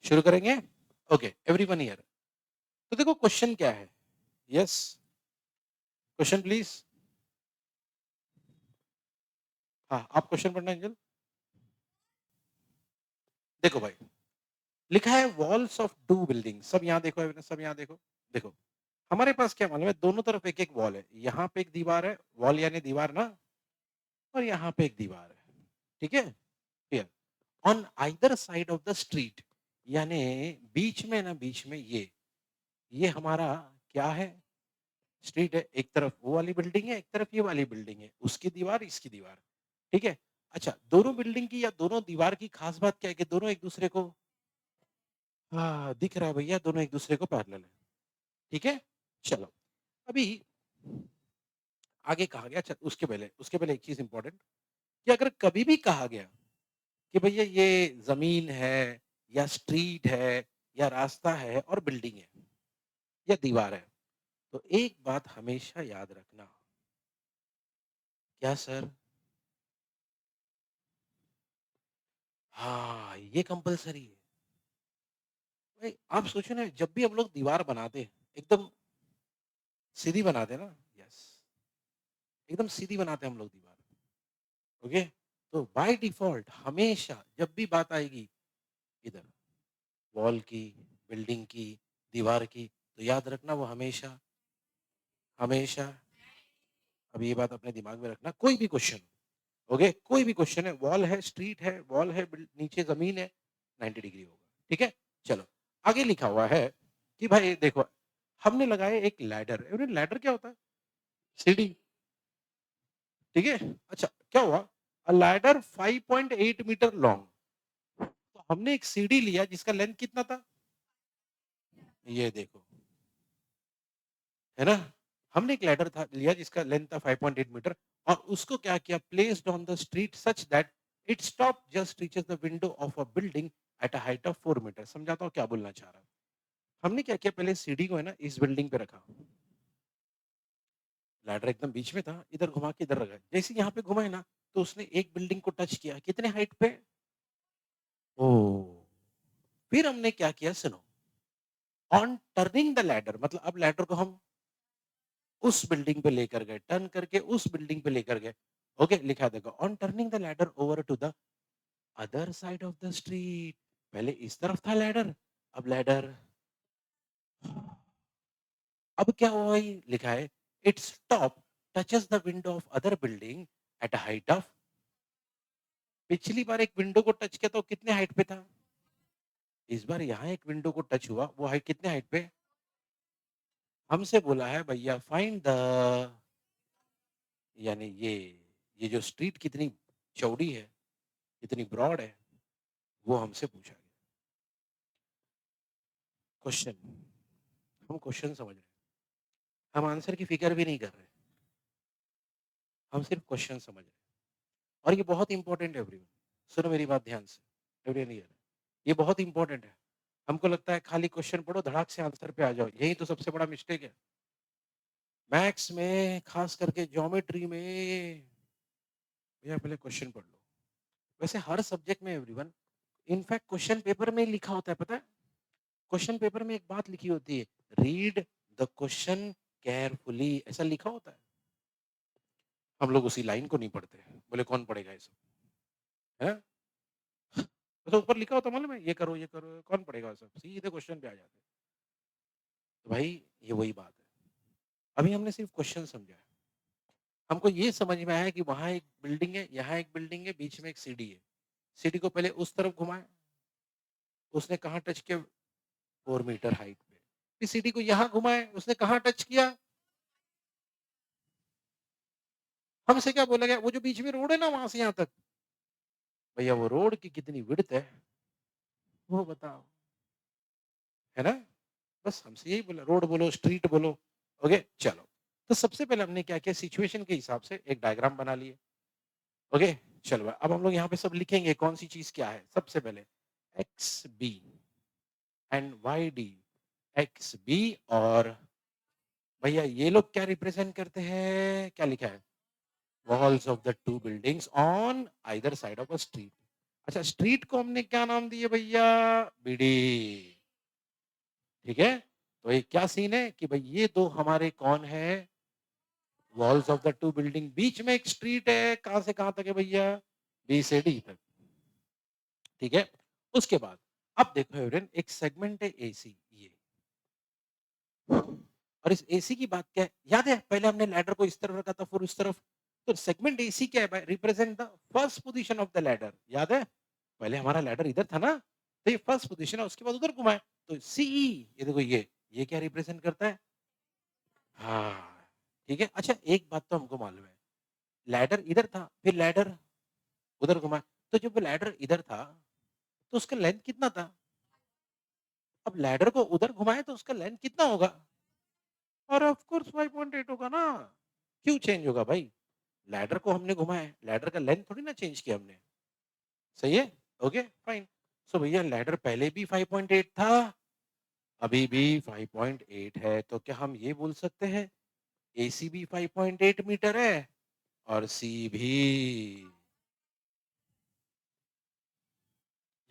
शुरू करेंगे? Okay, everyone here. तो देखो क्वेश्चन क्या है? Yes, question please. हाँ, आप क्वेश्चन पढ़ना एंजल। देखो भाई, लिखा है वॉल्स ऑफ 2 बिल्डिंग। सब यहाँ देखो एवरीवन, सब यहाँ देखो। देखो, हमारे पास क्या मालूम है, दोनों तरफ एक-एक वॉल है। यहाँ पे एक दीवार है, वॉल यानी दीवार ना, और यहाँ पे एक दीवार है। ठीक है? Clear? On either side of the street, यानी बीच में ना, बीच में ये हमारा क्या है? स्ट्रीट है। एक तरफ वो वाली बिल्डिंग है, एक तरफ ये वाली बिल्डिंग है। उसकी दीवार, इसकी दीवार। ठीक है? अच्छा, दोनों बिल्डिंग की या दोनों दीवार की खास बात क्या है कि दोनों एक-दूसरे को हाँ, दिख रहा है भैया, दोनों एक-दूसरे को पैरेलल है। ठीक है? चलो, अभी आगे कहा गया, अच्छा उसके पहले एक चीज़ इम्पोर्टेंट कि अगर कभी भी कहा गया कि भैया ये ज़मीन है या स्ट्रीट है या रास्ता है और बिल्डिंग है या दीवार है, तो एक बात हमेशा याद रखना। क्या सर? हाँ, ये कंपल्सरी है। भाई आप सोचो ना, जब भी हम लोग दीवार बनाते हैं, एकदम सीधी बनाते हैं ना? यस, एकदम सीधी बनाते हैं हम लोग दीवार। ओके? तो बाय डिफ़ॉल्ट हमेशा जब भी बात आएगी इधर वॉल की, बिल्डिंग की, दीवार की, तो याद रखना वो हमेशा, हमेशा, अब ये बात अपने दिमाग में रखना, कोई भी क्वेश्चन, ओके? कोई भी क्वेश्चन है, वॉल है, स्ट्रीट है, वॉल है, नीचे ज़मीन है, 90 डिग्री होगा। ठीक है? चलो, आगे लिखा हुआ है कि भाई देखो, हमने लगाया एक लैडर। अरे लैडर क्या होता है? सीढ़ी। ठीक है? अच्छा, क्या हुआ? A ladder 5.8 metre long. तो हमने एक सीढ़ी लिया जिसका लेंथ कितना था? ये देखो, है ना? हमने एक लैडर था लिया जिसका लेंथ था 5.8 मीटर और उसको क्या किया, placed on the street such that its top just reaches the window of a building at a height of 4 metre. समझाता हूँ क्या बोलना चाह रहा हूँ। हमने क्या किया, पहले सीढ़ी को है ना इस बिल्डिंग पे रखा। लैडर एकदम बीच में था, इधर घुमा के इधर रखा। जैसे यहाँ पे घुमाए ना, तो उसने एक बिल्डिंग को टच किया। कितने हाइट पे? ओह! फिर हमने क्या किया सुनो, ऑन टर्निंग द लैडर, मतलब अब लैडर को हम उस बिल्डिंग पे लेकर गए, टर्न करके उस बिल्डिंग पे लेकर गए। ओके, लिखा देखो, on turning the ladder over to the other side of the street. पहले इस तरफ था लैडर, अब लैडर अब क्या हुआ, ये लिखा है its top touches the window of other building at a height of, पिछली बार एक विंडो को टच किया तो कितने हाइट पे था? इस बार यहाँ एक विंडो को टच हुआ, वो हाइट कितने हाइट पे? हमसे बोला है भैया फाइंड द, यानी ये जो स्ट्रीट कितनी चौड़ी है, कितनी ब्रॉड है, वो हमसे पूछा गया। क्वेश्चन, हम क्वेश्चन समझ रहे हैं, हम आंसर की फिक्र भी नहीं कर रहे, हम सिर्फ क्वेश्चन समझ रहे हैं। और ये बहुत इंपॉर्टेंट है एवरीवन, सुनो मेरी बात ध्यान से, एवरीवन हियर, ये बहुत इंपॉर्टेंट है। हमको लगता है खाली क्वेश्चन पढ़ो, धड़ाक से आंसर पे आ जाओ, यही तो सबसे बड़ा मिस्टेक है। मैथ्स में खास करके ज्योमेट्री में, भैया पहले क्वेश्चन पढ़ लो। वैसे हर सब्जेक्ट में एवरीवन, इनफैक्ट क्वेश्चन पेपर में लिखा होता है, पता है? क्वेश्चन पेपर में एक बात लिखी होती है, रीड द क्वेश्चन केयरफुली, ऐसा लिखा होता है। हम लोग उसी लाइन को नहीं पढ़ते, बोले कौन पढ़ेगा ये सब, है? तो ऊपर लिखा होता मालूम है, ये करो, कौन पढ़ेगा सब, सीधे क्वेश्चन पे आ जाते हैं। तो भाई ये वही बात है, अभी हमने सिर्फ क्वेश्चन समझा है, हमको ये समझ में आया कि वहां एक बिल्डिंग है, यहाँ एक बिल्डिंग है, बीच में एक सीढ़ी है। सीढ़ी को पहले उस तरफ घुमाया, उसने कहाँ टच किया? 4 मीटर हाइट पे। फिर सीढ़ी को यहाँ घुमाए, उसने कहाँ टच किया? हमसे क्या बोला गया, वो जो बीच में रोड है ना वहां से यहाँ तक, भैया वो रोड की कितनी विड्थ है वो बताओ, है ना? बस हमसे यही बोला, रोड बोलो, स्ट्रीट बोलो। ओके, चलो। तो सबसे पहले हमने क्या किया, सिचुएशन के हिसाब से एक डायग्राम बना लिए। ओके, चलो अब हम लोग यहाँ पे सब लिखेंगे कौन सी चीज क्या है। सबसे पहले X B and Y D, X B, और भैया ये लोग क्या रिप्रेजेंट करते हैं, क्या लिखा है? Walls of the to buildings on either side of a street. अच्छा, स्ट्रीट को हमने क्या नाम दिए भैया? बीडी। ठीक है, तो ये क्या सीन है कि भाई ये दो हमारे कौन है? Walls of the two building, बीच में एक स्ट्रीट है, कहां से कहां तक है भैया? बी से डी तक। ठीक है, उसके बाद अब देखो एवरेन, एक सेगमेंट है एसी ये, और इस एसी की बात क्या है याद है? पहले हमने लैडर को इस तरफ रखा था, फिर उस तरफ। तो सेगमेंट एसी क्या है? Represent the first position of the ladder. याद है, पहले हमारा लैडर इधर था ना, तो ये फर्स्ट पोजीशन है, उसके बाद उधर घुमाए। तो सीई, ये देखो ये क्या रिप्रेजेंट करता है? हाँ, ठीक है। अच्छा, एक बात तो हमको मालूम है, लैडर इधर था, फिर लैडर उधर घुमा, तो जब लैडर इधर था तो उसका लेंथ कितना था? अब लैडर को उधर घुमाए तो उसका लेंथ कितना होगा? और ऑफ कोर्स 5.8 होगा ना। क्यों चेंज होगा भाई? लैडर को हमने घुमाया, लैडर का लेंथ थोड़ी ना चेंज किया हमने। सही है, ओके फाइन। सो भैया लैडर पहले भी 5.8 था, अभी भी 5.8 है, तो क्या हम ये बोल सकते हैं एसी भी 5.8 मीटर है और सी भी?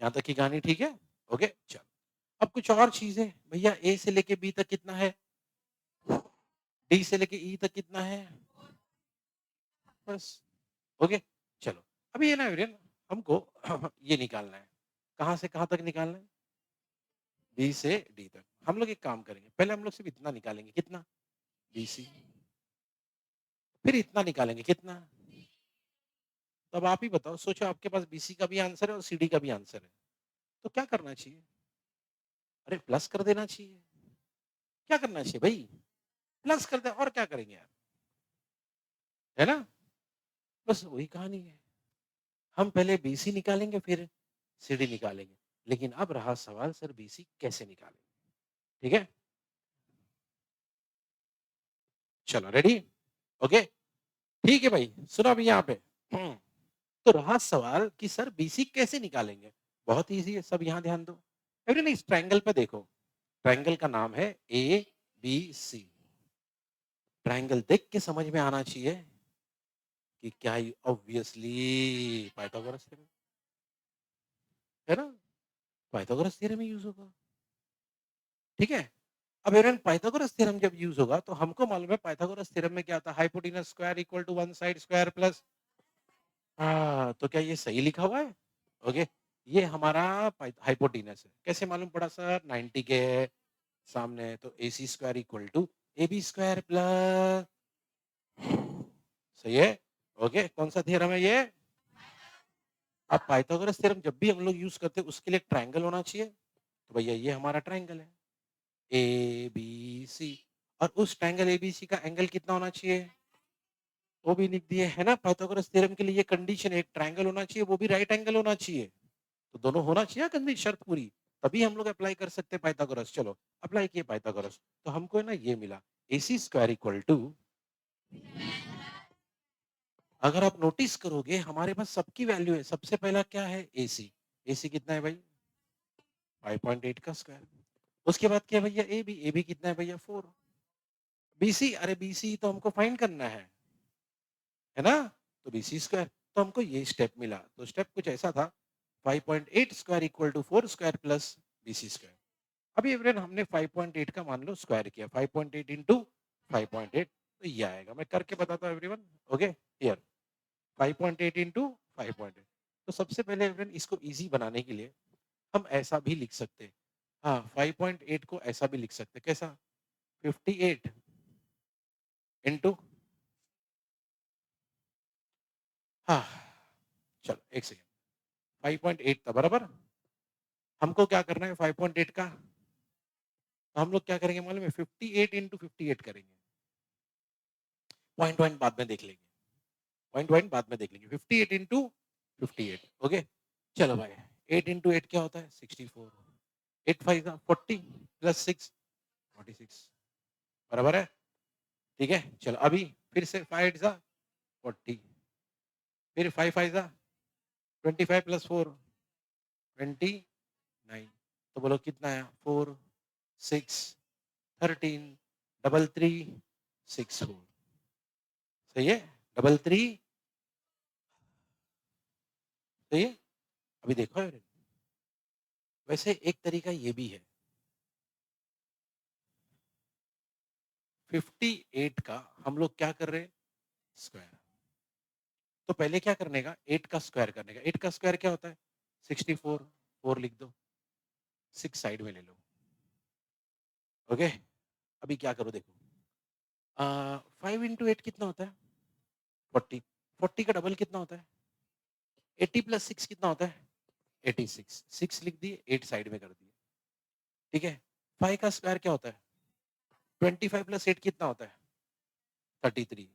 यहाँ तक की कहानी ठीक है? ओके चल, अब कुछ और चीजें भैया, ए से लेके बी तक कितना है? डी से लेके ई तक कितना है? बस। ओके चलो, अभी ये ना वीरेन, हमको ये निकालना है, कहाँ से कहाँ तक निकालना है? बी से डी तक। हम लोग एक काम करेंगे, पहले हम लोग सिर्फ इतना निकालेंगे, कितना? B C. फिर इतना निकालेंगे, कितना? तो अब आप ही बताओ, सोचो, आपके पास बीसी का भी आंसर है और सीडी का भी आंसर है, तो क्या करना चाहिए? अरे प्लस कर देना चाहिए। क्या करना चाहिए भाई? प्लस कर दे, और क्या करेंगे यार, है ना? बस वही कहानी है। हम पहले बीसी निकालेंगे, फिर सीडी निकालेंगे, लेकिन अब रहा सवाल, सर बीसी कैसे निकालेंगे? ठीक है, चलो रेडी, ओके। ठीक है भाई, सुनो अभी यहाँ पे। तो रहा सवाल कि सर बीसी कैसे निकालेंगे? बहुत इजी है, सब यहाँ ध्यान दो। एवरीवन इस ट्रायंगल पे देखो, ट्रायंगल का नाम है ए बी सी। ट्रायंगल देख के समझ में आना चाहिए कि क्या, ऑब्वियसली पाइथागोरस थ्योरम, है ना? पाइथागोरस थ्योरम ही यूज होगा। ठीक है, अब एवरीवन पाइथागोरस थ्योरम जब यूज होगा तो हमको मालूम है पाइथागोरस थ्योरम में क्या था, hypotenuse square equal to one side square plus. हाँ, तो क्या ये सही लिखा हुआ है? ओके, ये हमारा हाइपोटेनस है। कैसे मालूम पड़ा सर? 90 के सामने, तो A C square equal to A B square plus. सही है, ओके। कौन सा थ्योरम है ये? अब पाइथागोरस थ्योरम जब भी हम लोग यूज करते हैं उसके लिए ट्रायंगल होना चाहिए, तो भैया ये हमारा ट्रायंगल है ए बी सी, और उस ट्रायंगल ए बी सी का एंगल कितना होना चाहिए? वो भी लिख दिए, है ना? पाइथागोरस थ्योरम के लिए ये कंडीशन है, एक ट्रायंगल होना चाहिए, वो भी राइट एंगल होना चाहिए। तो दोनों होना चाहिए कंडीशन, शर्त पूरी, तभी हम लोग अप्लाई कर सकते हैं पाइथागोरस। चलो अप्लाई किए पाइथागोरस, तो हमको है ना ये मिला, ए सी स्क्वायर इक्वल टू, अगर आप नोटिस करोगे हमारे पास सबकी वैल्यू है। सबसे पहला क्या है? एसी। एसी कितना है भाई? 5.8 का स्क्वायर। उसके बाद क्या है भैया? A B. ए बी कितना है भैया? 4। बीसी, अरे बीसी तो हमको फाइंड करना है ना? तो बीसी स्क्वायर, तो हमको ये स्टेप मिला। तो स्टेप कुछ ऐसा था, 5.8 square equal to 4 square plus BC square. अभी एवरेन हमने 5.8 का मान लो स्क्वायर किया, 5.8 इंटू 5.8, तो ये आएगा। मैं करके बताता हूँ एवरीवन, ओके हियर, 5.8 इंटू 5.8। तो सबसे पहले एवरेन इसको इजी बनाने के लिए हम ऐसा भी लिख सकते हैं, हाँ 5.8 को ऐसा भी लिख सकते हैं, कैसा? 58 इंटू, हाँ चलो एक सेकेंड, 5.8 था बराबर। हमको क्या करना है 5.8 का? तो हम लोग क्या करेंगे मालूम है? 58 इंटू 58 करेंगे। पॉइंट पॉइंट बाद में देख लेंगे, पॉइंट पॉइंट बाद में देख लेंगे। 58 इंटू 58, ओके। चलो भाई, 8 इंटू 8 क्या होता है? 64। 8 फाइव 40 प्लस 6 46, बराबर है? ठीक है, चलो अभी फिर से 5 8 40, फिर 5 5 25 प्लस 4 29। तो बोलो कितना है? 4 6 13 डबल 3 6 4। सही है, डबल 3, सही है। अभी देखो है? वैसे एक तरीका ये भी है। 58 का हम लोग क्या कर रहे हैं? स्क्वायर। तो पहले क्या करने का? 8 का स्क्वायर करने का। 8 का स्क्वायर क्या होता है? 64। 4 लिख दो। 6 साइड में ले लो। ओके? अभी क्या करो देखो। 5 इंटू 8 कितना होता है? 40। 40 का डबल कितना होता है? 80 प्लस 6 कितना होता है? 86। 6 लिख दिए, 8 साइड में कर दिए। ठीक है? 5 का स्क्वायर क्या होता है? 25 प्लस 8 कितना होता है? 33।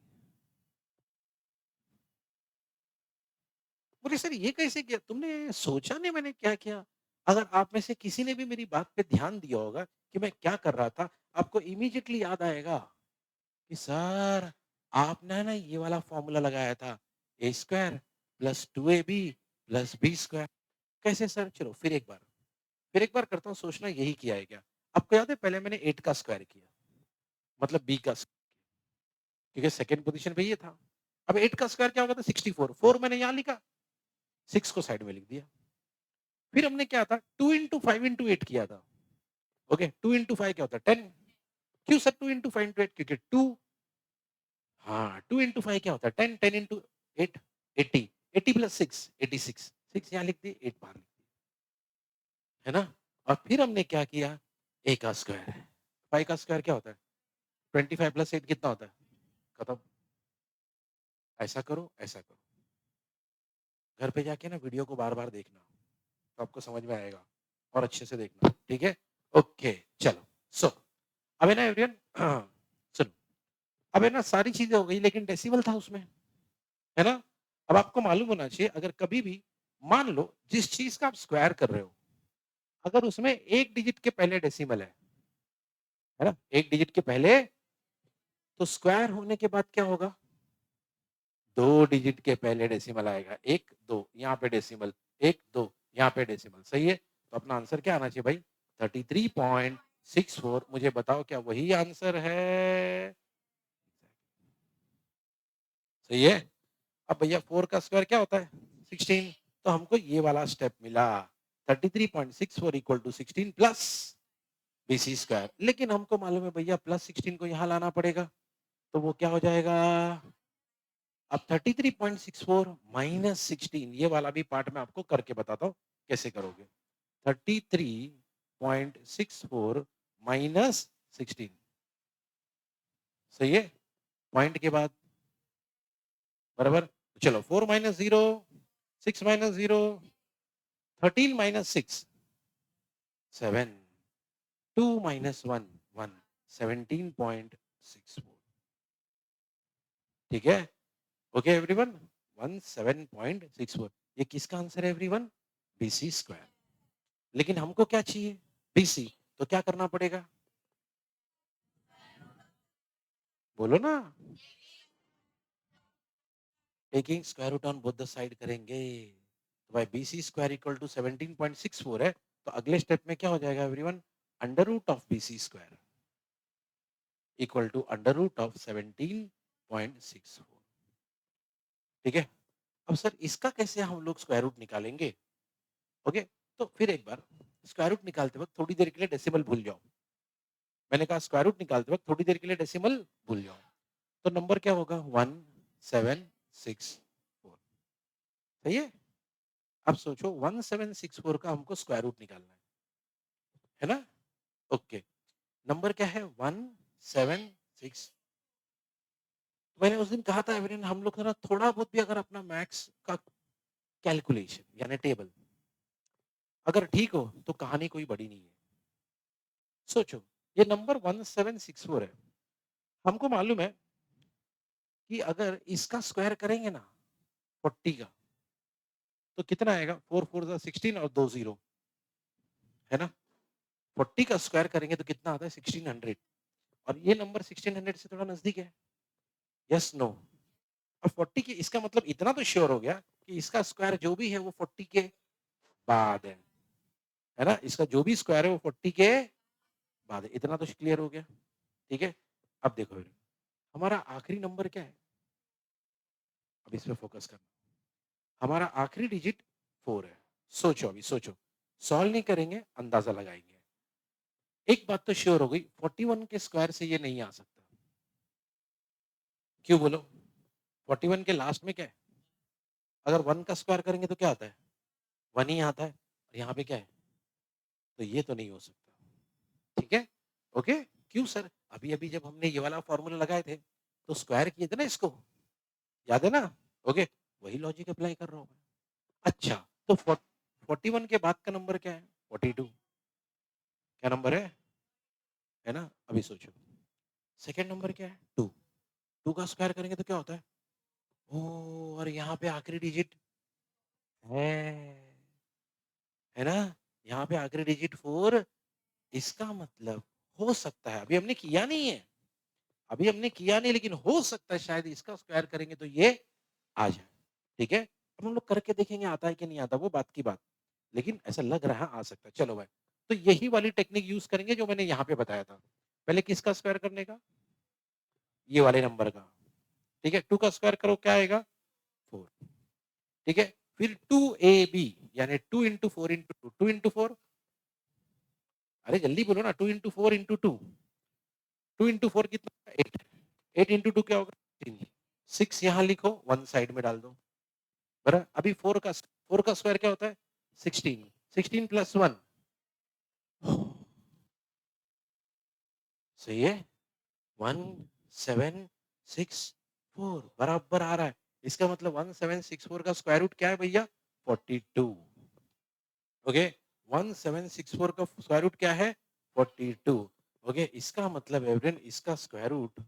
बोले सर ये कैसे किया? तुमने सोचा नहीं मैंने क्या किया? अगर आप में से किसी ने भी मेरी बात पे ध्यान दिया होगा कि मैं क्या कर रहा था, आपको इमीडिएटली याद आएगा कि सर आपने ना ये वाला फॉर्मूला लगाया था, A square plus 2ab plus B square. कैसे सर? चलो फिर एक बार करता हूँ, सोचना यही किया है क्या? आपको याद है पहले मैंने 8 का स्क्वायर किया, मतलब बी का स्क्वायर, क्योंकि सेकंड पोजीशन पे ये था। अब 8 का स्क्वायर क्या होगा था? 64। 4 मैंने यहाँ लिखा, 6 को साइड में लिख दिया। फिर हमने क्या था? 2 इंटू 5 इंटू 8 किया था। ओके, 2 इंटू 5 क्या होता है? 10। क्यों सर 2 इंटू 5 इंटू 8? क्योंकि 2, हाँ 2 इंटू 5 क्या होता है? 10। 10 इंटू 8 80। 80 प्लस 6 86। 6 यहाँ लिख दिए, 8 बाहर लिख दिए, है ना? और फिर हमने क्या किया? ए का स्क्वायर। 5 का स्क्वायर क्या होता है? 25 प्लस 8 कितना होता है? खत्म। ऐसा करो, ऐसा करो। घर पे जाके ना वीडियो को बार-बार देखना, तो आपको समझ में आएगा और अच्छे से देखना, ठीक है? ओके, चलो। सो अब है ना एवरीवन, सुनो, अब है ना सारी चीजें हो गई लेकिन डेसिमल था उसमें, है ना? अब आपको मालूम होना चाहिए अगर कभी भी मान लो जिस चीज का आप स्क्वायर कर रहे हो, अगर उसमें एक डिजिट के पहले डेसिमल है ना? एक डिजिट के पहले, तो स्क्वायर होने के बाद क्या होगा? 2 डिजिट के पहले डेसिमल आएगा। 1 2 यहाँ पे डेसिमल, 1 2 यहाँ पे डेसिमल, सही है? तो अपना आंसर क्या आना चाहिए भाई? 33.64। मुझे बताओ क्या वही आंसर है? सही है? अब भैया 4 का स्क्वायर क्या होता है? 16। तो हमको ये वाला स्टेप मिला, 33.64 equal to 16 plus BC square. लेकिन हमको मालूम है भैया प्लस 16 को यहाँ लाना पड़ेगा, तो वो क्या हो जाएगा? अब 33.64 माइनस 16, ये वाला भी पार्ट मैं आपको करके बताता हूँ कैसे करोगे। 33.64 माइनस 16, सही है? पॉइंट के बाद बराबर। चलो 4 माइनस 0, 6 माइनस 0, 13 माइनस 6 7, 2 माइनस 1 1, 17.64। ठीक है? Okay everyone, 17.64। ये किसका आंसर है एवरीवन? BC square. लेकिन हमको क्या चाहिए? बीसी। तो क्या करना पड़ेगा? बोलो ना। Taking square root on both the side करेंगे, तो भाई बीसी स्क्वायर इक्वल टू 17.64 है, तो अगले स्टेप में क्या हो जाएगा everyone? Under root of BC square equal to under root of 17.64। ठीक है? अब सर इसका कैसे हम लोग स्क्वायर रूट निकालेंगे? ओके, तो फिर एक बार स्क्वायर रूट निकालते वक्त थोड़ी देर के लिए डेसिमल भूल जाओ। मैंने कहा स्क्वायर रूट निकालते वक्त थोड़ी देर के लिए डेसिमल भूल जाओ। तो नंबर क्या होगा? 1764। सही है? अब सोचो 1764 का हमको स्क्वायर रूट निकालना है ना? ओके, नंबर क्या है? 176। मैंने उस दिन कहा था एवरीन, हम लोग ना थोड़ा बहुत भी अगर अपना मैथ्स का कैलकुलेशन यानी टेबल अगर ठीक हो तो कहानी कोई बड़ी नहीं है। सोचो ये नंबर 1764 है, हमको मालूम है कि अगर इसका स्क्वायर करेंगे ना 40 का, तो कितना आएगा? 4 4 16 और 2 0, है ना? 40 का स्क्वायर करेंगे तो कितना आता है? 1600। और ये नंबर 1600 से थोड़ा नजदीक है, यस नो? अब 40 की, इसका मतलब इतना तो श्योर हो गया कि इसका स्क्वायर जो भी है वो 40 के बाद है ना? इसका जो भी स्क्वायर है वो 40 के बाद है। इतना तो क्लियर हो गया, ठीक है? अब देखो हमारा आखिरी नंबर क्या है? अब इस पे फोकस करना। हमारा आखिरी डिजिट 4 है, सोचो, अभी सोचो, सॉल्व नहीं करेंगे, अंदाजा लगाएंगे। एक बात तो श्योर हो गई, 41 के स्क्वायर से ये नहीं आ सकता। क्यों बोलो? 41 के लास्ट में क्या है? अगर 1 का स्क्वायर करेंगे तो क्या आता है? 1 ही आता है। और यहाँ पे क्या है? तो ये तो नहीं हो सकता। ठीक है? ओके? क्यों सर? अभी-अभी जब हमने ये वाला फॉर्मूला लगाए थे, तो स्क्वायर किए थे ना इसको। याद है ना? ओके? वही लॉजिक अप्लाई कर रहा हूँ मैं। अच्छा, तो 41 के बाद का नंबर क्या है? 42। क्या नंबर है ना? अभी सोचो। सेकंड नंबर क्या है? 2। 2 का स्क्वायर करेंगे तो क्या होता है? ओह! और यहाँ पे आखिरी डिजिट है। है ना? यहाँ पे आखिरी डिजिट 4। इसका मतलब हो सकता है, अभी हमने किया नहीं है। अभी हमने किया नहीं, लेकिन हो सकता है शायद इसका स्क्वायर करेंगे तो ये आ जाए। ठीक है? अब हम लोग करके देखेंगे आता है कि नहीं आता, वो बात की बात। लेकिन ऐसा लग रहा है आ सकता है। चलो भाई, तो यही वाली टेक्निक यूज़ करेंगे जो मैंने यहाँ पे बताया था। पहले किसका स्क्वायर करने का? ये वाले नंबर का। ठीक है? 2 का स्क्वायर करो, क्या आएगा? 4। ठीक है? फिर 2ab यानी 2 into 4 into 2, 2 into 4। अरे जल्दी बोलो ना, 2 into 4 into 2। 2 into 4 कितना? 8। 8 into 2 क्या होगा? 3। 6 यहाँ लिखो, 1 साइड में डाल दो। बराबर? अभी 4 का स्क्वायर क्या होता है? 16। 16 प्लस 1। सही है? 1764 बराबर आ रहा है। इसका मतलब 1764 का स्क्वायर रूट क्या है भैया? 42। ओके, 1764 का स्क्वायर रूट क्या है? 42। ओके, इसका मतलब एवरेन इसका स्क्वायर रूट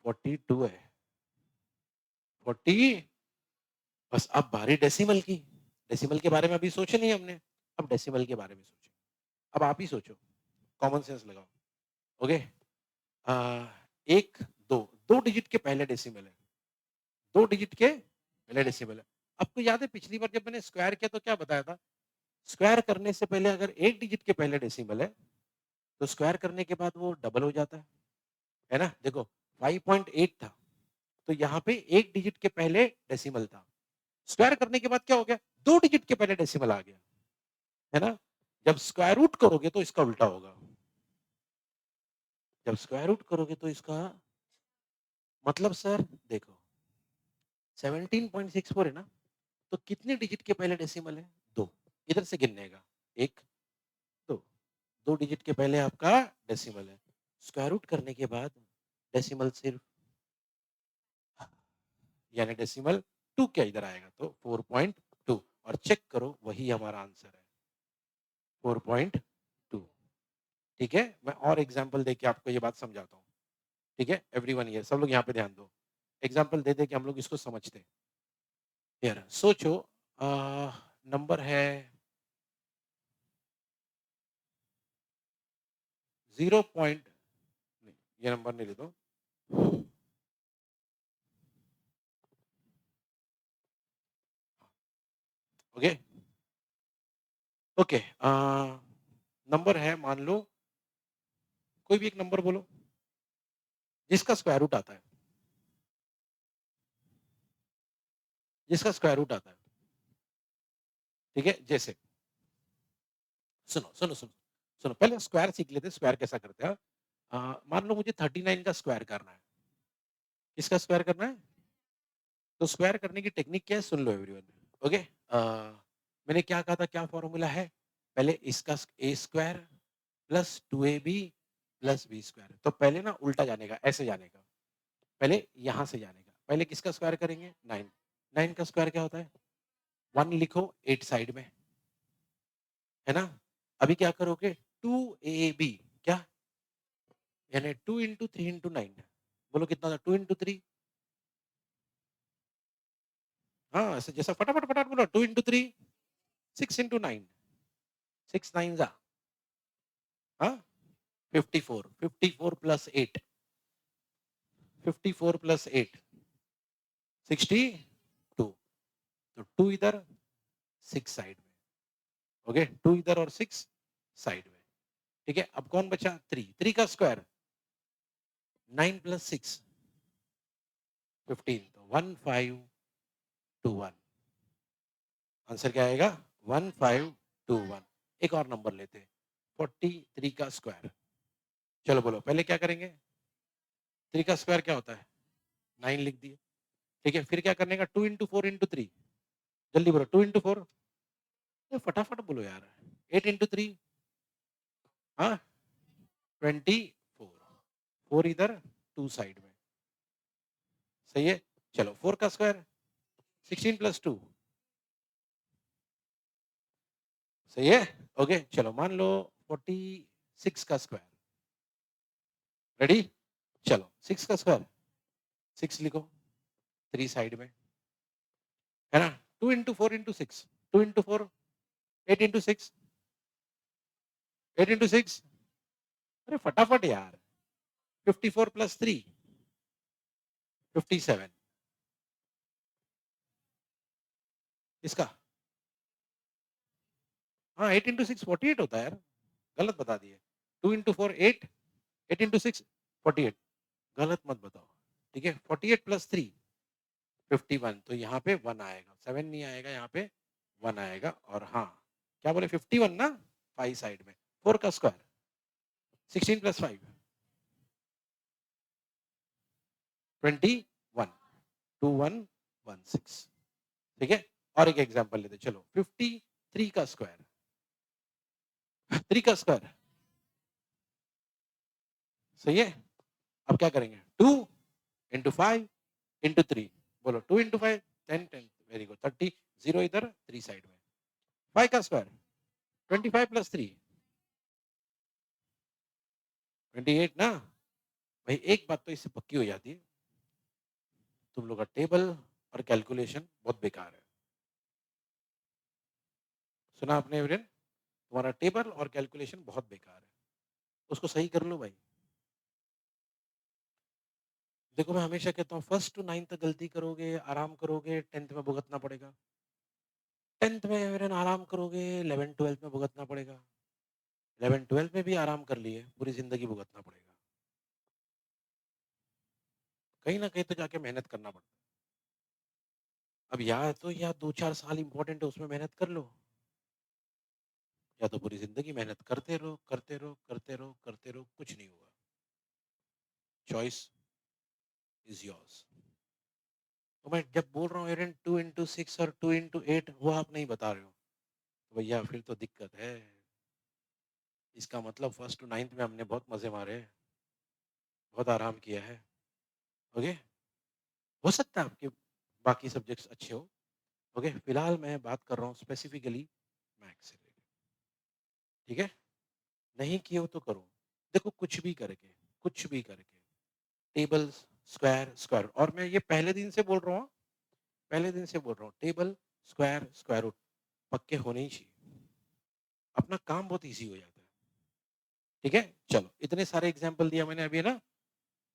42 है। 40। बस अब बारी डेसिमल की। डेसिमल के बारे में अभी सोचे नहीं हमने, अब डेसिमल के बारे में सोचो। अब आप ही सोचो, कॉमन सेंस लगाओ। ओके, एक दो, 2 डिजिट के पहले डेसिमल है। 2 डिजिट के पहले डेसिमल है। आपको याद है पिछली बार जब मैंने स्क्वायर किया तो क्या बताया था? स्क्वायर करने से पहले अगर 1 डिजिट के पहले डेसिमल है, तो स्क्वायर करने के बाद वो डबल हो जाता है ना? देखो 5.8 था, तो यहाँ पे 1 डिजिट के पहले डेसिमल था। स्क्वायर करने के बाद क्या हो गया? 2 डिजिट के पहले डेसिमल आ गया, है ना? जब स्क्वायर रूट करोगे तो इसका उल्टा होगा। जब स्क्वायर रूट करोगे तो इसका मतलब सर देखो 17.64 है ना? तो कितने डिजिट के पहले डेसिमल है? 2। इधर से गिनने का 1, 2। 2 डिजिट के पहले आपका डेसिमल है। स्क्वायर रूट करने के बाद डेसिमल सिर्फ यानी डेसिमल 2 क्या इधर आएगा तो 4.2 और चेक करो वही हमारा आंसर है 4.2। ठीक है, मैं और एग्जांपल देके आपको ये बात समझाता हूँ। ठीक है, एवरीवन हियर, सब लोग यहाँ पे ध्यान दो। एग्जांपल दे दे के हम लोग इसको समझते हैं। यार सोचो, नंबर है 0 पॉइंट, नहीं ये नंबर नहीं ले दो। ओके ओके, नंबर है मान लो, कोई भी एक नंबर बोलो जिसका स्क्वायर रूट आता है, जिसका स्क्वायर रूट आता है। ठीक है, जैसे सुनो सुनो सुनो सुनो, पहले स्क्वायर सीख लेते, स्क्वायर कैसा करते हैं। मान लो मुझे 39 का स्क्वायर करना है। किसका स्क्वायर करना है? तो स्क्वायर करने की टेक्निक क्या है सुन लो एवरीवन। ओके, मैंने क्या कहा था, क्या फॉर्मूला है? पहले इसका A square plus 2ab plus B square. तो पहले ना उल्टा जाने का, ऐसे जाने का, पहले यहां से जाने का। पहले किसका स्क्वायर करेंगे? 9। 9 का स्क्वायर क्या होता है? 1 लिखो 8 साइड में, है ना? अभी क्या करोगे? 2ab क्या, यानी 2 इंटू 3 इंटू 9। बोलो कितना था? 2 इंटू 3। हाँ, ऐसे जैसा फटाफट फटाफट बोलो, 2 इंटू 3, 6 इंटू 9। 6 9 जा, हाँ, 54। 54 प्लस 8, 54 प्लस 8, 62। तो 2 इधर, 6 साइड में। ओके, 2 इधर और 6 साइड में। ठीक है, अब कौन बचा? 3। 3 का स्क्वायर 9 प्लस 6, 15। तो 1521। आंसर क्या आएगा? 1521। एक और नंबर लेते हैं, 43 का स्क्वायर। चलो बोलो पहले क्या करेंगे, 3 का स्क्वायर क्या होता है, 9 लिख दिए। ठीक है, फिर क्या करने का, 2 इंटू 4 इंटू 3। जल्दी बोलो, 2 इंटू 4, फटाफट बोलो यार। 8 इंटू 3, हाँ 24। 4 इधर, 2 साइड में, सही है। चलो 4 का स्क्वायर 16 प्लस 2, सही है। ओके चलो मान लो 46 का स्क्वायर, रेडी। चलो 6 का स्क्वायर, 6 लिखो, 3 साइड में, है ना। 2 into 4 into 6, 2 into 4, 8 into 6, 8 into 6, अरे फटाफट यार। 54 प्लस 3, 57। इसका, हाँ 8 इंटू 6 48 होता है यार, गलत बता दिए। 2 इंटू 4 8, 8 इंटू 6 48, गलत मत बताओ। ठीक है, 48 प्लस 3 51, तो यहाँ पे 1 आएगा, 7 नहीं आएगा, यहाँ पे 1 आएगा। और हाँ क्या बोले, 51 ना, 5 साइड में। 4 का स्क्वायर 16 प्लस 5 21, 2116। ठीक है, और एक एग्जांपल लेते चलो, 53 का स्क्वायर, 3 का स्क्वायर, सही है। अब क्या करेंगे, 2 इंटू 5 इंटू 3, बोलो 2 इंटू 5 10 10, वेरी गुड, 30, 0 इधर 3 साइड में। 5 का स्क्वायर 25 प्लस 3 28 ना। भाई एक बात तो इससे पक्की हो जाती है, तुम लोग का टेबल और कैलकुलेशन बहुत बेकार है। सुना आपने एवरेन, तुम्हारा टेबल और कैलकुलेशन बहुत बेकार है, उसको सही कर लो भाई। देखो मैं हमेशा कहता हूँ, फर्स्ट टू नाइन्थ तक गलती करोगे, आराम करोगे, 10th में भुगतना पड़ेगा। 10th में एवरेन आराम करोगे, 11 12 में भुगतना पड़ेगा। 11 12 में भी आराम कर लिए, पूरी जिंदगी भुगतना पड़ेगा। कहीं ना कहीं तो जाके मेहनत करना पड़ता है। अब या 2 4 साल इंपॉर्टेंट है, उसमें मेहनत कर लो, या तो पूरी जिंदगी मेहनत करते रहो करते रहो करते रहो करते रहो, कुछ नहीं होगा। Choice is yours. तो मैं जब बोल रहा हूँ एरन 2 इंटू 6 और 2 इंटू 8, वो आप नहीं बता रहे हो, तो भैया फिर तो दिक्कत है। इसका मतलब फर्स्ट टू नाइन्थ में हमने बहुत मजे मारे, बहुत आराम किया है। ओके, हो सकता है आपके बाकी सब्जेक्ट्स अच्छे हो। ओके, फिलहाल मैं बात कर रहा हूँ स्पेसिफिकली मैथ्स से। ठीक है, नहीं किए हो तो करो। देखो कुछ भी करके टेबल, स्क्वायर स्क्वायर रूट, और मैं ये पहले दिन से बोल रहा हूँ, पहले दिन से बोल रहा हूँ, टेबल स्क्वायर स्क्वायर रूट पक्के होने ही चाहिए, अपना काम बहुत इजी हो जाता है। ठीक है, चलो इतने सारे एग्जाम्पल दिया मैंने अभी ना।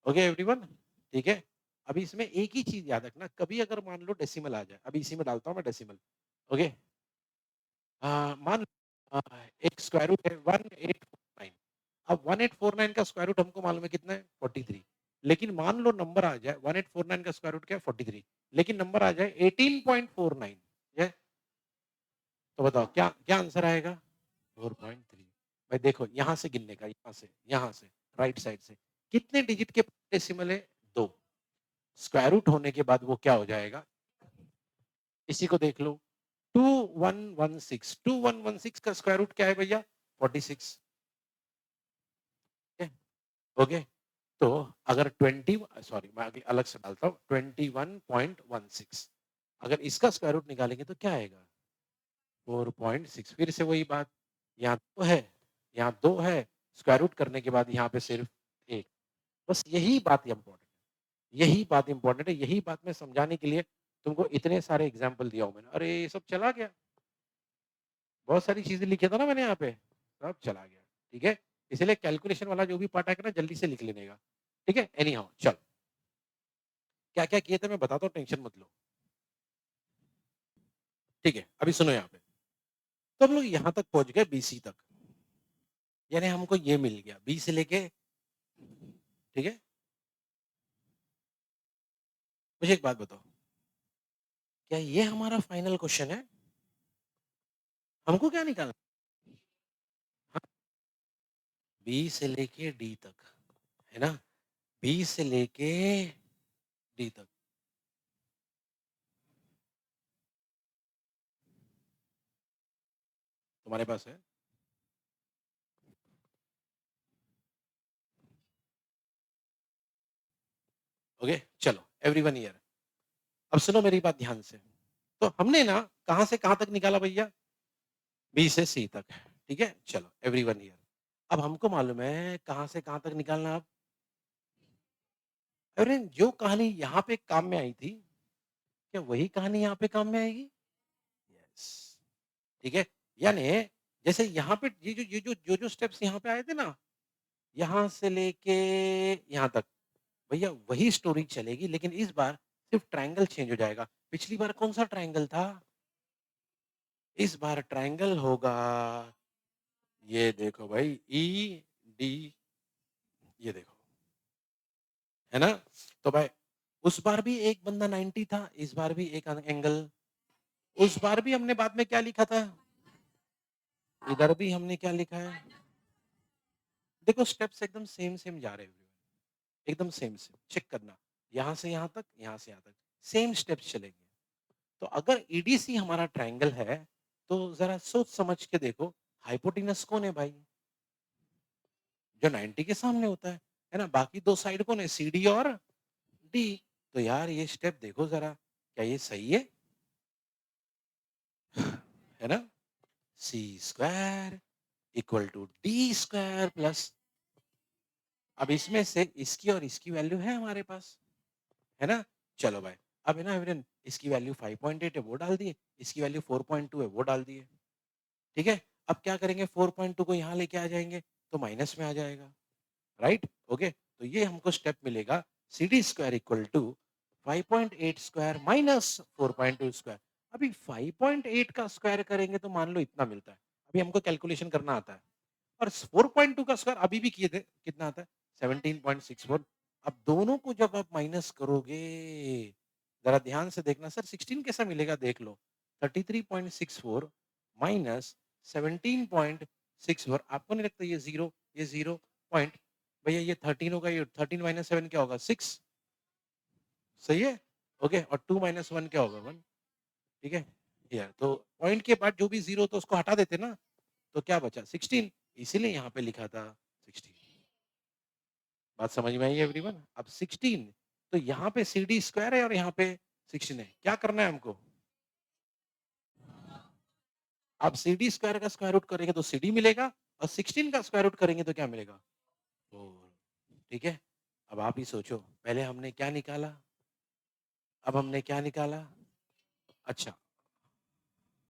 ओके एवरीवन, ठीक है। अभी इसमें एक ही चीज याद रखना, कभी अगर मान लो डेसिमल आ जाए, अभी इसी में डालता हूँ मैं डेसिमल। ओके, मान लो, एक स्क्वायर रूट है 1849। अब 1849 का स्क्वायर रूट हमको मालूम है कितना है, 43। लेकिन मान लो नंबर आ जाए, 1849 का स्क्वायर रूट क्या है, 43, लेकिन नंबर आ जाए 18.49, ये तो बताओ क्या क्या आंसर आएगा, 4.3। भाई देखो यहाँ से गिनने का, यहाँ से राइट साइड से कितने डिजिट के डेसिमल है, 2। स्क्वायर रूट होने के बाद वो क्या हो जाएगा, इसी को देख लो, 2116। 2116 का स्क्वायर रूट क्या है भैया, 46। ओके, तो अगर 20, सॉरी मैं अभी अलग से डालता हूँ, 21.16, अगर इसका स्क्वायर रूट निकालेंगे तो क्या आएगा, 4.6। फिर से वही बात, यहाँ 2 है, यहाँ 2 है, स्क्वायर रूट करने के बाद यहाँ पे सिर्फ 1। बस यही बात इंपॉर्टेंट है, यही बात इंपॉर्टेंट है, यही बात मैं समझाने के लिए तुमको इतने सारे एग्जाम्पल दिया हूँ मैंने। अरे ये सब चला गया, बहुत सारी चीजें लिखे था ना मैंने यहाँ पे, सब चला गया। ठीक है, इसलिए कैलकुलेशन वाला जो भी पार्ट आएगा ना, जल्दी से लिख लेने का। ठीक है, एनी हाउ चल, क्या क्या किए थे मैं बताता हूँ, टेंशन मत लो। ठीक है, अभी सुनो यहाँ पे, तो हम लोग यहाँ तक पहुंच गए BC तक, यानी हमको ये मिल गया बी से लेके। ठीक है, मुझे एक बात बताओ, क्या ये हमारा फाइनल क्वेश्चन है, हमको क्या निकालना? हाँ, बी से लेके डी तक, है ना? बी से लेके डी तक। तुम्हारे पास है? ओके, चलो एवरीवन हियर। अब सुनो मेरी बात ध्यान से। तो हमने ना कहाँ से कहाँ तक निकाला भैया? बी से सी तक, ठीक है? चलो एवरीवन हियर। अब हमको मालूम है कहाँ से कहाँ तक निकालना अब। अरे जो कहानी यहाँ पे काम में आई थी, क्या वही कहानी यहाँ पे काम में आएगी? यस, ठीक है? यानी जैसे यहाँ पे ये जो स्टेप्स यहाँ पे आए थे ना, यहाँ से लेके यहाँ तक, भैया वही स्टोरी चलेगी लेकिन इस बार सिर्फ ट्रायंगल चेंज हो जाएगा। पिछली बार कौन-सा ट्रायंगल था? इस बार ट्रायंगल होगा, ये देखो भाई ई, डी, ये देखो, है ना? तो भाई उस बार भी एक बंदा 90 था, इस बार भी एक एंगल। उस बार भी हमने बाद में क्या लिखा था? इधर भी हमने क्या लिखा है? देखो स्टेप्स एकदम सेम सेम जा रहे हैं, एकदम सेम सेम, चेक करना। यहाँ से यहाँ तक, यहाँ से यहाँ तक, सेम स्टेप्स चलेंगे। तो अगर ईडीसी हमारा ट्रायंगल है, तो जरा सोच समझ के देखो, हाइपोटेनस कौन है भाई? जो 90 के सामने होता है ना? बाकी दो साइड कौन है? सीडी और डी। तो यार ये स्टेप देखो जरा, क्या ये सही है? है ना? C square equal to D square plus, अब इसमें से इसकी और इसकी वैल्यू है हमारे पास, है ना? चलो भाई, अब है ना एवरेन, इसकी वैल्यू 5.8 है वो डाल दिए, इसकी वैल्यू 4.2 है वो डाल दिए, ठीक है? अब क्या करेंगे, 4.2 को यहाँ लेके आ जाएंगे तो माइनस में आ जाएगा, राइट? ओके, तो ये हमको स्टेप मिलेगा, C D square equal to 5.8 square minus 4.2 square. अभी 5.8 का स्क्वायर करेंगे तो मान लो इतना मिलता है, अभी हमको कैलकुलेशन करना आता है। और 4.2 का स्क्वायर अभी भी किए थे, कितना आता है? 17.64। अब दोनों को जब आप माइनस करोगे, जरा ध्यान से देखना सर, 16 कैसा मिलेगा देख लो। 33.64 माइनस 17.64, आपको नहीं लगता ये जीरो, ये जीरो पॉइंट, भैया ये 13 होगा, ये 13 माइनस 7 क्या होगा? 6, सही है? ओके, और 2 माइनस 1 क्या होगा? 1, ठीक है? या तो पॉइंट के बाद जो भी जीरो तो उसको हटा देते ना, तो क्या बचा? 16, इसीलिए यहाँ पे लिखा था 16। बात समझ में आई एवरीवन? अब 16, तो यहाँ पे सी डी स्क्वायर है और यहाँ पे 16 है। क्या करना है हमको? अब सी डी स्क्वायर का स्क्वायर रूट करेंगे तो सी डी मिलेगा, और 16 का स्क्वायर रूट करेंगे तो क्या मिलेगा? 4, ठीक है? अब आप ही सोचो, पहले हमने क्या निकाला? अब हमने क्या निकाला? अच्छा,